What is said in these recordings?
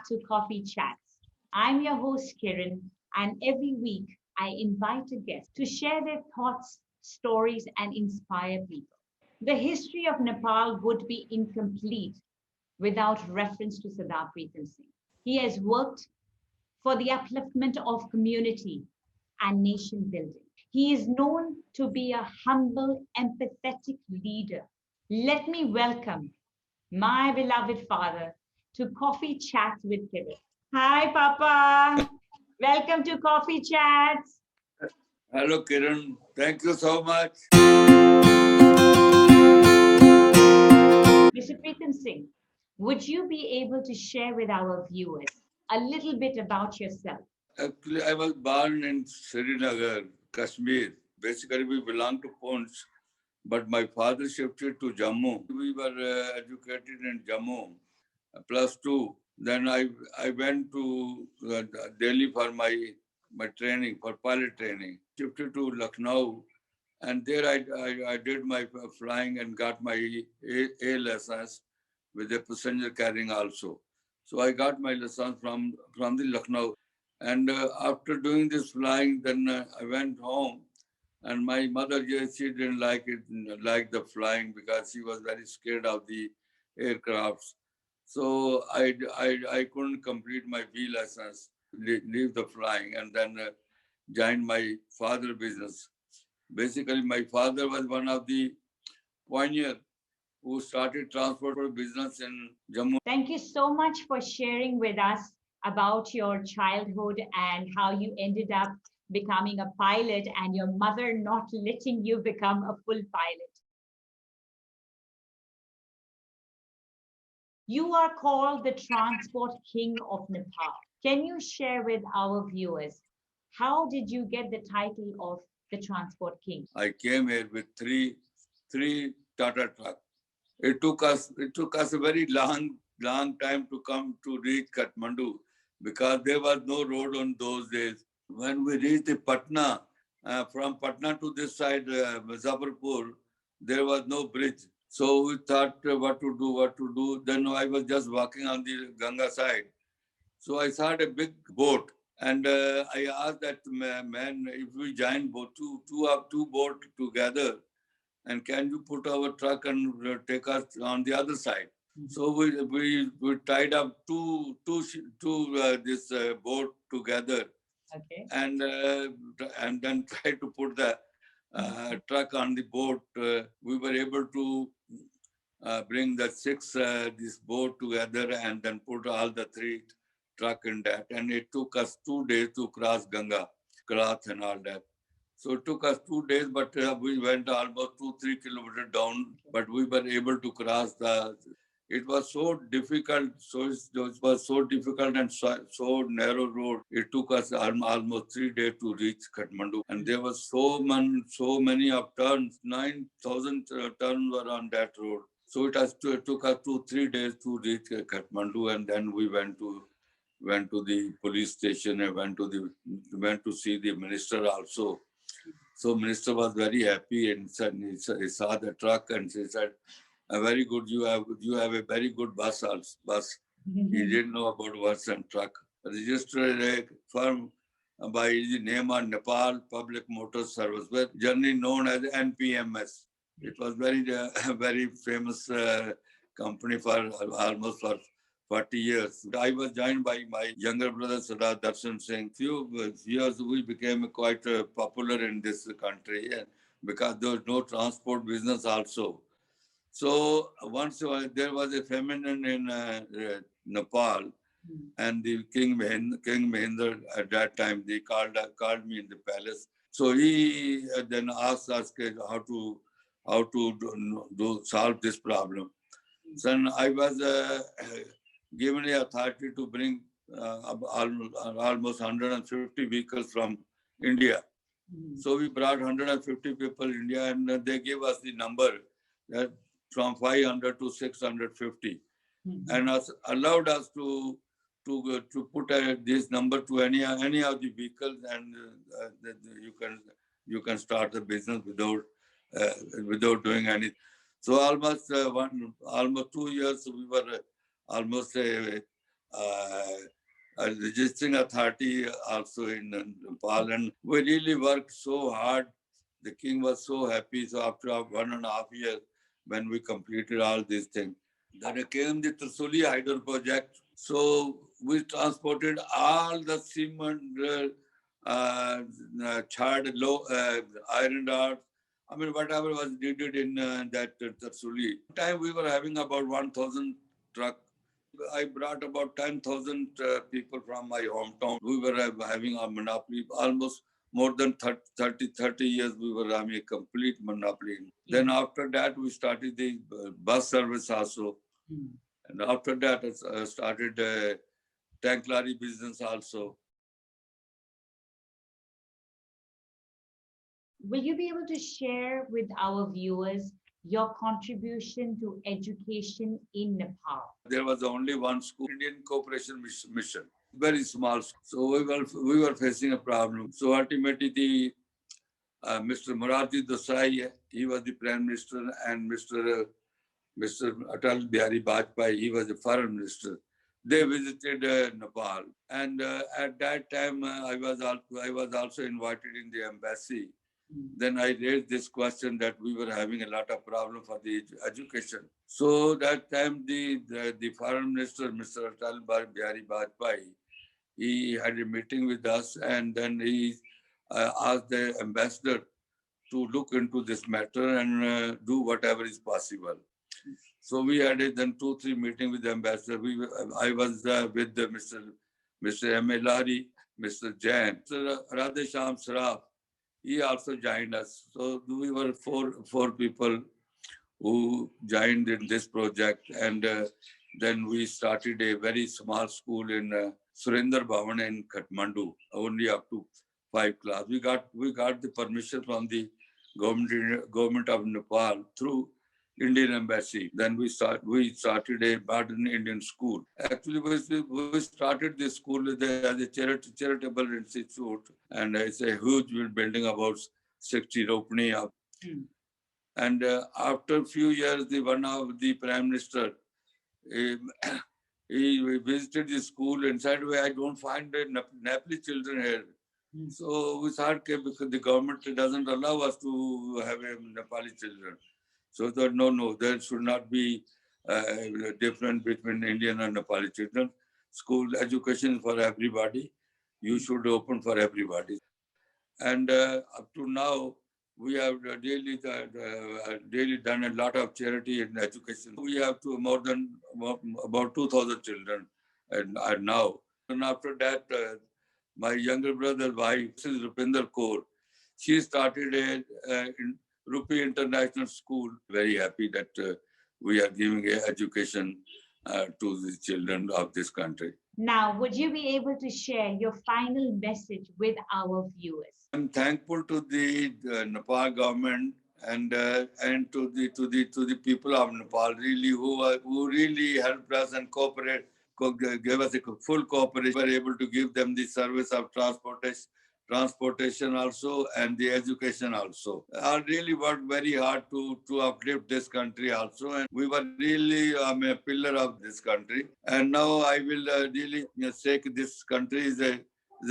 back to Coffee Chats. I'm your host, Kiran, and every week I invite a guest to share their thoughts, stories, and inspire people. The history of Nepal would be incomplete without reference to Sardar Pritam Singh. He has worked for the upliftment of community and nation building. He is known to be a humble, empathetic leader. Let me welcome my beloved father to Coffee Chats with Kiran. Hi, Papa. Welcome to Coffee Chats. Hello, Kiran. Thank you so much. Mr. Pritam Singh, would you be able to share with our viewers a little bit about yourself? Actually, I was born in Srinagar, Kashmir. Basically, we belong to Poonch, but my father shifted to Jammu. We were educated in Jammu, plus two. Then I went to Delhi for my training, for pilot training. Shifted to Lucknow, and there I did my flying and got my A license with a passenger carrying also. So I got my license from the Lucknow. And after doing this flying, then I went home. And my mother, yes, she didn't like it, like the flying because she was very scared of the aircrafts. So I couldn't complete my B license, leave the flying, and then joined my father business. Basically, my father was one of the pioneers who started transport business in Jammu. Thank you so much for sharing with us about your childhood and how you ended up becoming a pilot and your mother not letting you become a full pilot. You are called the Transport King of Nepal. Can you share with our viewers how did you get the title of the Transport King? I came here with three Tata trucks. It took us a very long time to come to reach Kathmandu because there was no road on those days. When we reached the Patna, from Patna to this side, Muzaffarpur, there was no bridge. So we thought what to do. Then I was just walking on the Ganga side. So I saw a big boat, and I asked that man if we join two boat together, and can you put our truck and take us on the other side? So we tied up two this boat together, Okay. And then tried to put the truck on the boat. We were able to bring the six this boat together and then put all the three truck in that. And it took us 2 days to cross Ganga, Krath and all that. So it took us 2 days, but we went almost 2-3 kilometers down. But we were able to cross the. It was so difficult. It was so difficult and so narrow road. It took us almost 3 days to reach Kathmandu, and there was so many of turns. 9,000 turns were on that road. So it took us 2-3 days to reach Kathmandu, and then we went to the police station and went to see the minister also. So minister was very happy and said he saw the truck and he said, very good, you have a very good bus also. He didn't know about bus and truck. Registered a firm by the name of Nepal Public Motor Service, generally known as NPMS. It was very famous company for almost for 40 years. I was joined by my younger brother, Sardar Darshan Singh. Few years we became quite popular in this country because there was no transport business also. So once there was a famine in Nepal, and the King Mahendra at that time, they called me in the palace. So he then asked us how to solve this problem. So I was given the authority to bring almost 150 vehicles from India. So we brought 150 people in India, and they gave us the number that from 500 to 650, and allowed us to put this number to any of the vehicles, and you can start the business without doing anything. So almost 2 years we were almost uh, a registering authority also in Nepal. And we really worked so hard. The king was so happy. So after 1.5 years, when we completed all these things, then came the Trasuli Hydro project. So we transported all the cement, charred, iron rods. I mean, whatever was needed in that Trasuli. Time we were having about 1,000 trucks. I brought about 10,000 people from my hometown. We were having a monopoly almost more than 30 years. We were having a complete monopoly. Then after that, we started the bus service also. And after that, I started tank lorry business also. Will you be able to share with our viewers your contribution to education in Nepal? There was only one school, Indian Cooperation Mission, very small. So we were facing a problem. So ultimately, Mr. Morarji Desai, he was the Prime Minister, and Mr. Atal Bihari Vajpayee, he was the Foreign Minister. They visited Nepal, and at that time I was also invited in the embassy. Then I raised this question that we were having a lot of problem for the education. So that time the Foreign Minister, Mr. Atal Bihari Vajpayee, he had a meeting with us, and then he asked the ambassador to look into this matter and do whatever is possible. So we had a then 2-3 meeting with the ambassador. I was with Mr. M. A. Lari, Mr. Jain, Mr. Radhesham Saraf. He also joined us. So we were four people who joined in this project, and then we started a very small school in Surinder Bhavan in Kathmandu, only up to 5 class. We got the permission from the government of Nepal through Indian embassy. Then we started a modern Indian school. Actually, we started this school as a charitable institute, and it's a huge building, about 60 ropni up. And after a few years, one of the prime minister, he, he visited the school and said, "Well, I don't find the Nepali children here." So we thought, okay, because the government doesn't allow us to have a Nepali children. So that no, there should not be difference between Indian and Nepali children. School education for everybody. You should open for everybody. And up to now, we have daily done a lot of charity in education. We have more than about 2,000 children and now. And after that, my younger brother's wife, is Rupinder Kaur. She started in Rupi International School. Very happy that we are giving education to the children of this country. Now, would you be able to share your final message with our viewers? I'm thankful to the Nepal government and to the people of Nepal, really, who really helped us and gave us a full cooperation. We were able to give them the service of transportation also, and the education also. I really worked very hard to uplift this country also, and we were really a pillar of this country. And now I will really say this country is a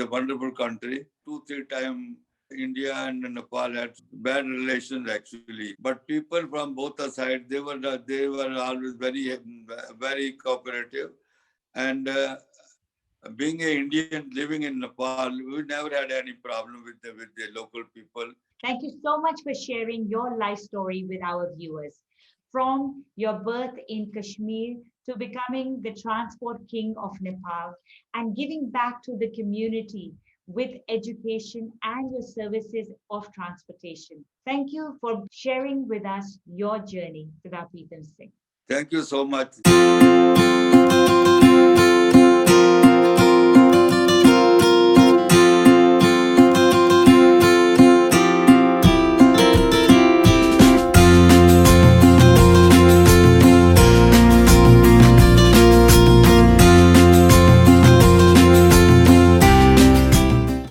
wonderful country. 2-3 times India and Nepal had bad relations actually, but people from both the sides, they were always very cooperative. And being an Indian living in Nepal, we never had any problem with the local people. Thank you so much for sharing your life story with our viewers. From your birth in Kashmir to becoming the transport king of Nepal and giving back to the community with education and your services of transportation. Thank you for sharing with us your journey, Sardar Pritam Singh. Thank you so much.